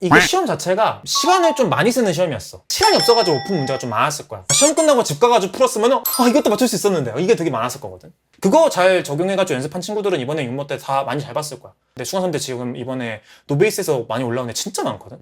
이게 시험 자체가 시간을 좀 많이 쓰는 시험이었어. 시간이 없어가지고 오픈 문제가 좀 많았을 거야. 시험 끝나고 집 가가지고 풀었으면 이것도 맞출 수 있었는데 이게 되게 많았을 거거든. 그거 잘 적용해가지고 연습한 친구들은 이번에 윤모 때 다 많이 잘 봤을 거야. 근데 수강생들 지금 이번에 노베이스에서 많이 올라온 애 진짜 많거든.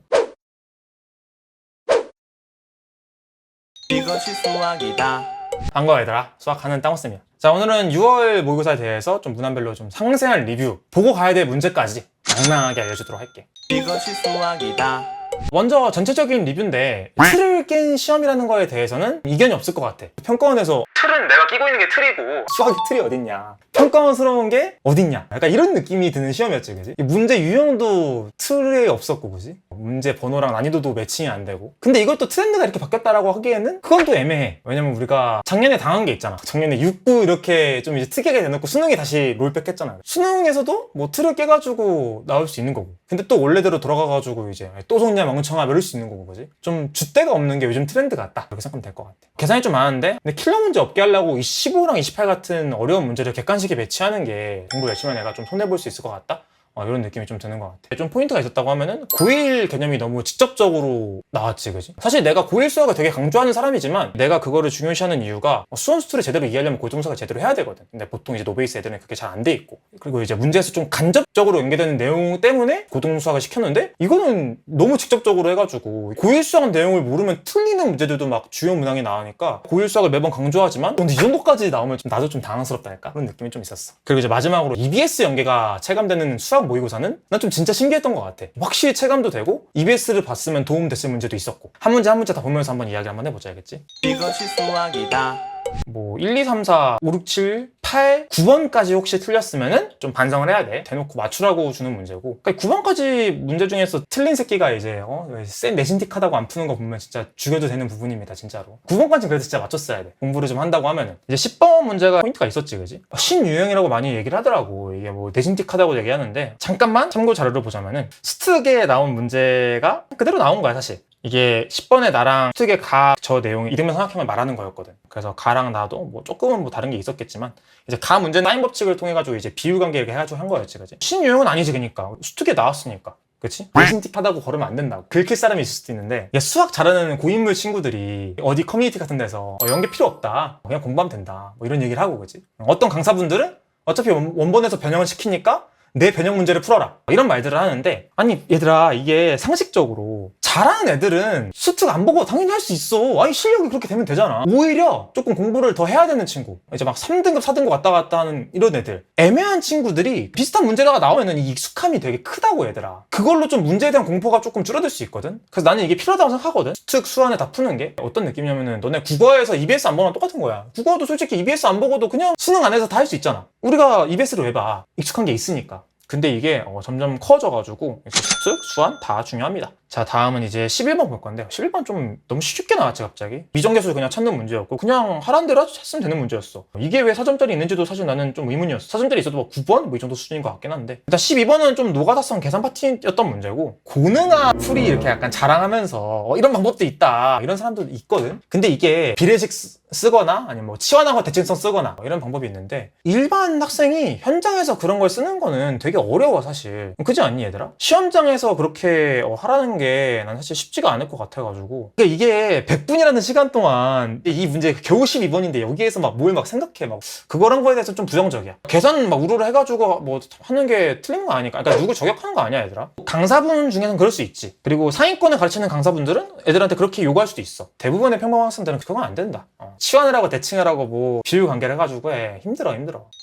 이것이 수학이다. 반가워 얘들아, 수학하는 땅호쌤이야. 자, 오늘은 6월 모의고사에 대해서 좀 문항별로 좀 상세한 리뷰, 보고 가야 될 문제까지 낭낭하게 알려주도록 할게. 이것이 수학이다. 먼저 전체적인 리뷰인데 틀을 깬 시험이라는 거에 대해서는 이견이 없을 것 같아. 평가원에서 틀은 내가 끼고 있는 게 틀이고 수학이 틀이 어딨냐, 평가원스러운 게 어딨냐, 약간 이런 느낌이 드는 시험이었지, 그지? 문제 유형도 틀에 없었고, 그지? 문제 번호랑 난이도도 매칭이 안 되고. 근데 이것도 트렌드가 이렇게 바뀌었다라고 하기에는 그건 또 애매해. 왜냐면 우리가 작년에 당한 게 있잖아. 작년에 6, 9 이렇게 좀 이제 특이하게 대놓고 수능에 다시 롤백 했잖아. 수능에서도 뭐 틀을 깨가지고 나올 수 있는 거고. 근데 또 원래대로 돌아가가지고 이제 또 속냐 멍청아 이럴 수 있는 거고, 그지? 좀 줏대가 없는 게 요즘 트렌드 같다, 이렇게 생각하면 될 것 같아. 계산이 좀 많은데 근데 킬러 문제 없게 하려고 이 15랑 28 같은 어려운 문제를 객관식에 배치하는 게 공부 열심히 한 애가 좀 손해볼 수 있을 것 같다? 이런 느낌이 좀 드는 것 같아. 좀 포인트가 있었다고 하면은 고1 개념이 너무 직접적으로 나왔지, 그지? 사실 내가 고1 수학을 되게 강조하는 사람이지만 내가 그거를 중요시하는 이유가 수원 수투를 제대로 이해하려면 고등수학을 제대로 해야 되거든. 근데 보통 이제 노베이스 애들은 그게 잘 안 돼 있고, 그리고 이제 문제에서 좀 간접적으로 연계되는 내용 때문에 고등수학을 시켰는데 이거는 너무 직접적으로 해가지고 고1 수학 내용을 모르면 틀리는 문제들도 막 주요 문항이 나오니까 고1 수학을 매번 강조하지만 근데 이 정도까지 나오면 좀 나도 좀 당황스럽다니까, 그런 느낌이 좀 있었어. 그리고 이제 마지막으로 EBS 연계가 체감되는 수학 모의고사는 난 좀 진짜 신기했던 것 같아. 확실히 체감도 되고 EBS를 봤으면 도움됐을 문제도 있었고, 한 문제 한 문제 다 보면서 한번 이야기 한번 해보자, 알겠지? 이것이 수학이다. 뭐 1, 2, 3, 4, 5, 6, 7, 8, 9번까지 혹시 틀렸으면은 좀 반성을 해야 돼. 대놓고 맞추라고 주는 문제고, 그러니까 9번까지 문제 중에서 틀린 새끼가 이제 센 내신틱하다고 안 푸는 거 보면 진짜 죽여도 되는 부분입니다, 진짜로. 9번까지는 그래도 진짜 맞췄어야 돼, 공부를 좀 한다고 하면은. 이제 10번 문제가 포인트가 있었지, 그지? 신유형이라고 많이 얘기를 하더라고. 이게 뭐 내신틱하다고 얘기하는데 잠깐만 참고 자료를 보자면은 스특에 나온 문제가 그대로 나온 거야, 사실. 이게 10번에 나랑 스특의 저 내용이 이등변 삼각형을 말하는 거였거든. 그래서 가랑 나도 뭐 조금은 뭐 다른 게 있었겠지만 이제 가 문제는 사인 법칙을 통해 가지고 이제 비율 관계 이렇게 해가지고 한 거였지, 그지? 신유형은 아니지, 그니까 스특에 나왔으니까. 그치? 내신틱하다고 걸으면 안 된다고. 긁힐 사람이 있을 수도 있는데, 수학 잘하는 고인물 친구들이 어디 커뮤니티 같은 데서 이런 게 필요 없다, 그냥 공부하면 된다, 뭐 이런 얘기를 하고, 그치? 어떤 강사분들은 어차피 원본에서 변형을 시키니까 내 변형 문제를 풀어라, 이런 말들을 하는데, 아니 얘들아, 이게 상식적으로 잘하는 애들은 수특 안 보고 당연히 할 수 있어. 아니 실력이 그렇게 되면 되잖아. 오히려 조금 공부를 더 해야 되는 친구, 이제 막 3등급 4등급 왔다 갔다 하는 이런 애들, 애매한 친구들이 비슷한 문제가 나오면은 이 익숙함이 되게 크다고, 얘들아. 그걸로 좀 문제에 대한 공포가 조금 줄어들 수 있거든. 그래서 나는 이게 필요하다고 생각하거든. 수특 수안에 다 푸는 게 어떤 느낌이냐면은, 너네 국어에서 EBS 안 보면 똑같은 거야. 국어도 솔직히 EBS 안 보고도 그냥 수능 안에서 다 할 수 있잖아. 우리가 EBS를 왜 봐? 익숙한 게 있으니까. 근데 이게 점점 커져가지고 수특, 수안 다 중요합니다. 자, 다음은 이제 11번 볼 건데, 11번 좀 너무 쉽게 나왔지, 갑자기. 미정계수를 그냥 찾는 문제였고, 그냥 하라는 대로 했으면 되는 문제였어. 이게 왜 4점짜리 있는지도 사실 나는 좀 의문이었어. 4점짜리 있어도 뭐 9번? 뭐 이 정도 수준인 것 같긴 한데, 일단 12번은 좀 노가다성 계산 파티였던 문제고, 고능한 풀이 이렇게 약간 자랑하면서 이런 방법도 있다, 이런 사람들도 있거든. 근데 이게 비례식 쓰거나 아니면 뭐 치환하고 대칭성 쓰거나 이런 방법이 있는데, 일반 학생이 현장에서 그런 걸 쓰는 거는 되게 어려워, 사실. 그지 않니, 얘들아? 시험장에서 그렇게 하라는 게 난 사실 쉽지가 않을 것 같아가지고, 이게 100분이라는 시간 동안 이 문제 겨우 12번인데 여기에서 막 뭘 막 생각해, 막 그거란 거에 대해서 좀 부정적이야. 계산 막 우르르 해가지고 뭐 하는 게 틀린 거 아니까. 그러니까 누구 저격하는 거 아니야, 얘들아. 강사분 중에는 그럴 수 있지. 그리고 상위권을 가르치는 강사분들은 애들한테 그렇게 요구할 수도 있어. 대부분의 평범한 학생들은 그건 안 된다. 치환을 하고 대칭을 하고 뭐 비율 관계를 해가지고 힘들어.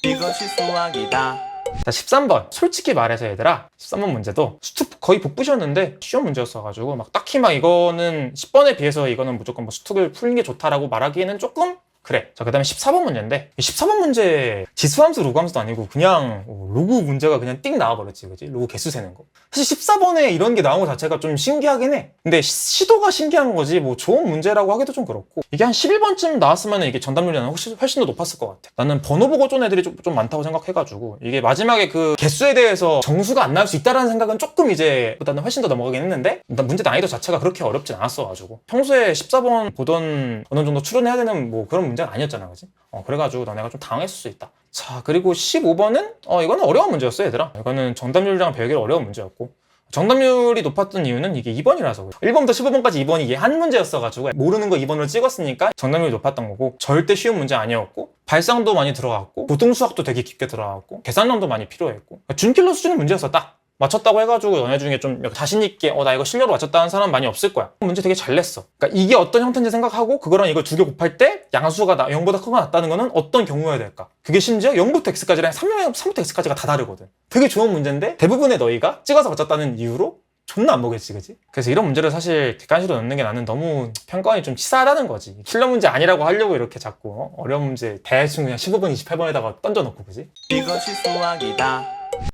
이것이 수학이다. 자, 13번. 솔직히 말해서 얘들아, 13번 문제도 수특 거의 복붙이었는데 쉬운 문제였어가지고 막 딱히 막 이거는 10번에 비해서 이거는 무조건 뭐 수특을 풀는 게 좋다라고 말하기에는 조금 그래. 자, 그 다음에 14번 문제인데, 14번 문제 지수함수 로그함수도 아니고 그냥 로그 문제가 그냥 띵 나와버렸지, 그지? 로그 개수 세는 거. 사실 14번에 이런 게 나온 거 자체가 좀 신기하긴 해. 근데 시도가 신기한 거지 뭐 좋은 문제라고 하기도 좀 그렇고, 이게 한 11번쯤 나왔으면 이게 정답률이 훨씬 더 높았을 것 같아. 나는 번호 보고 쫀 애들이 좀 많다고 생각해가지고, 이게 마지막에 그 개수에 대해서 정수가 안 나올 수 있다라는 생각은 조금 이제 보다는 훨씬 더 넘어가긴 했는데, 일단 문제 난이도 자체가 그렇게 어렵진 않았어가지고 평소에 14번 보던 어느 정도 추론해야 되는 뭐 그런 문제가 아니었잖아, 그지? 그래가지고 너네가 좀 당황했을 수 있다. 자, 그리고 15번은 이거는 어려운 문제였어, 얘들아. 이거는 정답률이랑 별개로 어려운 문제였고, 정답률이 높았던 이유는 이게 2번이라서 1번부터 15번까지 2번이 이게 한 문제였어가지고 모르는 거 2번으로 찍었으니까 정답률이 높았던 거고, 절대 쉬운 문제 아니었고 발상도 많이 들어갔고 고등수학도 되게 깊게 들어갔고 계산량도 많이 필요했고 준킬러 수준의 문제였었다. 맞췄다고 해가지고 너네 중에 좀 자신있게 나 이거 실력으로 맞췄다는 사람 많이 없을 거야. 문제 되게 잘 냈어. 그러니까 이게 어떤 형태인지 생각하고 그거랑 이걸 두 개 곱할 때 양수가 0보다 크거나 같다는 거는 어떤 경우여야 될까? 그게 심지어 0부터 x까지랑 3부터 x까지가 다 다르거든. 되게 좋은 문제인데 대부분의 너희가 찍어서 맞췄다는 이유로 존나 안 보겠지, 그치? 그래서 이런 문제를 사실 객관식으로 넣는 게 나는 너무 평가원이 좀 치사하다는 거지. 킬러 문제 아니라고 하려고 이렇게 자꾸 어려운 문제 대충 그냥 15번, 28번에다가 던져놓고, 그지? 이것이 수학이다.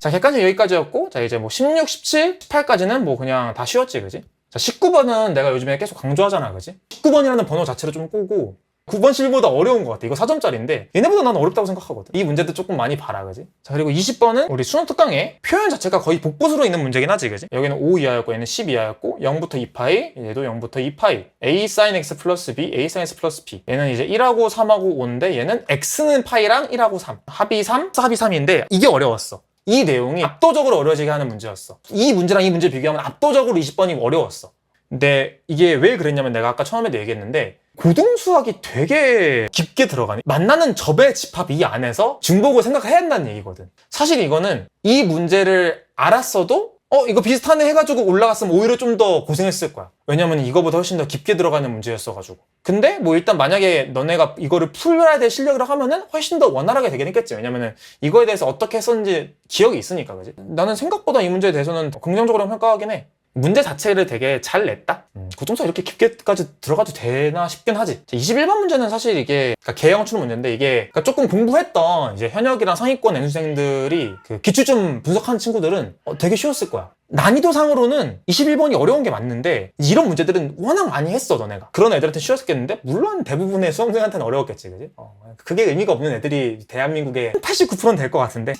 자, 객관식 여기까지였고, 자, 이제 뭐 16, 17, 18까지는 뭐 그냥 다 쉬웠지, 그지? 자, 19번은 내가 요즘에 계속 강조하잖아, 그지? 19번이라는 번호 자체를 좀 꼬고, 9번 실보다 어려운 것 같아. 이거 4점짜리인데 얘네보다 나는 어렵다고 생각하거든. 이 문제도 조금 많이 봐라, 그지? 자, 그리고 20번은 우리 수능 특강에 표현 자체가 거의 복붙으로 있는 문제긴 하지, 그지? 여기는 5 이하였고 얘는 10 이하였고 0부터 2파이, 얘도 0부터 2파이, a sin x 플러스 b, a sin x 플러스 b. 얘는 이제 1하고 3하고 5인데 얘는 x는 파이랑 1하고 3, 합이 3, 합이 3인데 이게 어려웠어. 이 내용이 압도적으로 어려워지게 하는 문제였어. 이 문제랑 이 문제 비교하면 압도적으로 20번이 어려웠어. 근데 이게 왜 그랬냐면 내가 아까 처음에도 얘기했는데 고등수학이 되게 깊게 들어가네. 만나는 접의 집합 이 안에서 중복을 생각해야 한다는 얘기거든. 사실 이거는 이 문제를 알았어도 이거 비슷하네 해가지고 올라갔으면 오히려 좀 더 고생했을 거야. 왜냐면 이거보다 훨씬 더 깊게 들어가는 문제였어가지고. 근데 뭐 일단 만약에 너네가 이거를 풀어야 될 실력이라고 하면은 훨씬 더 원활하게 되긴 했겠지. 왜냐면은 이거에 대해서 어떻게 했었는지 기억이 있으니까, 그지? 나는 생각보다 이 문제에 대해서는 긍정적으로 평가하긴 해. 문제 자체를 되게 잘 냈다? 고등수학 이렇게 깊게까지 들어가도 되나 싶긴 하지. 21번 문제는 사실 이게 그러니까 개형 추론 문제인데 이게 그러니까 조금 공부했던 이제 현역이랑 상위권 N수생들이 그 기출 좀 분석하는 친구들은 되게 쉬웠을 거야. 난이도상으로는 21번이 어려운 게 맞는데 이런 문제들은 워낙 많이 했어, 너네가. 그런 애들한테 쉬웠겠는데 물론 대부분의 수험생한테는 어려웠겠지, 그지? 그게 의미가 없는 애들이 대한민국의 89%는 될 것 같은데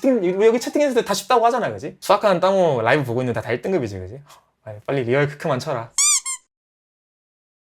여기 채팅했을 때 다 쉽다고 하잖아, 그지? 수학하는 땅호 라이브 보고 있는데 다 1등급이지, 그지? 빨리 리얼 크크만 쳐라.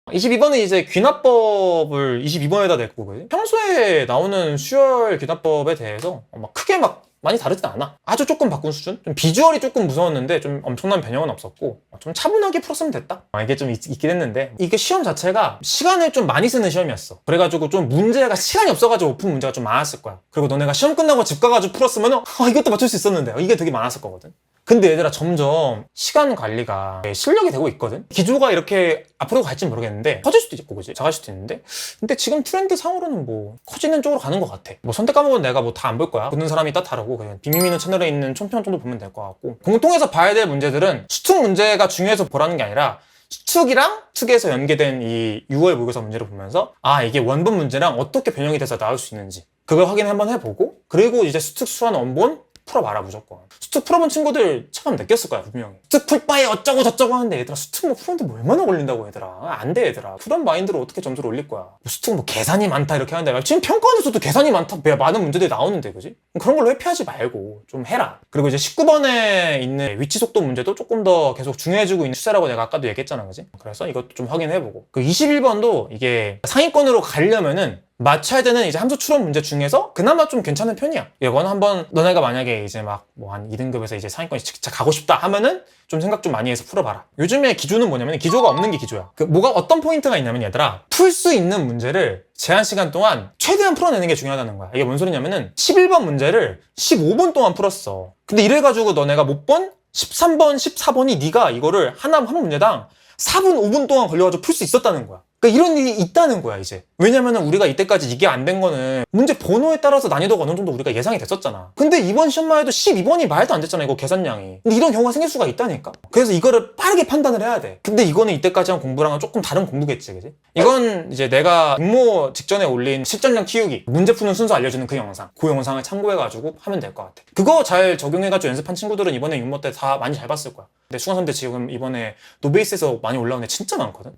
22번은 이제 귀납법을 22번에다 냈고, 그지? 평소에 나오는 수열 귀납법에 대해서 막 크게 막 많이 다르진 않아. 아주 조금 바꾼 수준? 좀 비주얼이 조금 무서웠는데 좀 엄청난 변형은 없었고 좀 차분하게 풀었으면 됐다? 이게 좀 있긴 했는데 이게 시험 자체가 시간을 좀 많이 쓰는 시험이었어. 그래가지고 좀 문제가 시간이 없어가지고 푼 문제가 좀 많았을 거야. 그리고 너네가 시험 끝나고 집 가가지고 풀었으면 이것도 맞출 수 있었는데 이게 되게 많았을 거거든. 근데 얘들아 점점 시간 관리가 실력이 되고 있거든? 기조가 이렇게 앞으로 갈지 모르겠는데 커질 수도 있고, 그지? 작을 수도 있는데 근데 지금 트렌드 상으로는 뭐 커지는 쪽으로 가는 것 같아. 뭐 선택 과목은 내가 뭐 다 안 볼 거야. 보는 사람이 다 다르고 그냥 빅미미는 채널에 있는 총평 정도 보면 될 것 같고, 공통해서 봐야 될 문제들은 수특 문제가 중요해서 보라는 게 아니라 수특이랑 특에서 연계된 이 6월 모의고사 문제를 보면서 이게 원본 문제랑 어떻게 변형이 돼서 나올 수 있는지 그걸 확인 한번 해보고, 그리고 이제 수특 수한 원본 풀어봐라, 무조건. 수특 풀어본 친구들 처음 느꼈을 거야, 분명히. 수특 풀 바에 어쩌고 저쩌고 하는데 얘들아 수특 뭐 푸는데 뭐 얼마나 걸린다고, 얘들아. 안 돼, 얘들아. 그런 마인드로 어떻게 점수를 올릴 거야. 수특 뭐 계산이 많다 이렇게 하는데 지금 평가원에서도 계산이 많다 많은 문제들이 나오는데, 그지? 그런 걸로 회피하지 말고 좀 해라. 그리고 이제 19번에 있는 위치 속도 문제도 조금 더 계속 중요해지고 있는 추세라고 내가 아까도 얘기했잖아, 그지? 그래서 이것도 좀 확인해보고, 그 21번도 이게 상위권으로 가려면은 맞춰야 되는 이제 함수 추론 문제 중에서 그나마 좀 괜찮은 편이야. 이건 한번 너네가 만약에 이제 막 뭐 한 2등급에서 이제 상위권 진짜 가고 싶다 하면은 좀 생각 좀 많이 해서 풀어봐라. 요즘에 기조는 뭐냐면 기조가 없는 게 기조야. 뭐가 어떤 포인트가 있냐면 얘들아, 풀 수 있는 문제를 제한 시간 동안 최대한 풀어내는 게 중요하다는 거야. 이게 뭔 소리냐면은 11번 문제를 15분 동안 풀었어. 근데 이래가지고 너네가 못 본 13번, 14번이 네가 이거를 한 문제당 4분, 5분 동안 걸려가지고 풀 수 있었다는 거야. 그러니까 이런 일이 있다는 거야, 이제. 왜냐면은 우리가 이때까지 이게 안 된 거는 문제 번호에 따라서 난이도가 어느 정도 우리가 예상이 됐었잖아. 근데 이번 시험만 해도 12번이 말도 안 됐잖아, 이거 계산량이. 근데 이런 경우가 생길 수가 있다니까. 그래서 이거를 빠르게 판단을 해야 돼. 근데 이거는 이때까지 한 공부랑은 조금 다른 공부겠지, 그지? 이건 이제 내가 응모 직전에 올린 실전량 키우기, 문제 푸는 순서 알려주는 그 영상, 그 영상을 참고해가지고 하면 될 것 같아. 그거 잘 적용해가지고 연습한 친구들은 이번에 육모 때 다 많이 잘 봤을 거야. 근데 수강생들 지금 이번에 노베이스에서 많이 올라온 애 진짜 많거든?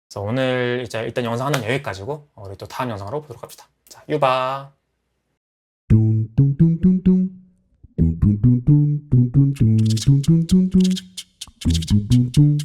그래서 오늘 이제 일단 영상 하나는 여기까지고 우리 또 다음 영상으로 보도록 합시다. 자, 유바. Dum dum dum dum dum. Dum dum dum dum dum dum dum dum dum dum dum. Dum dum dum dum.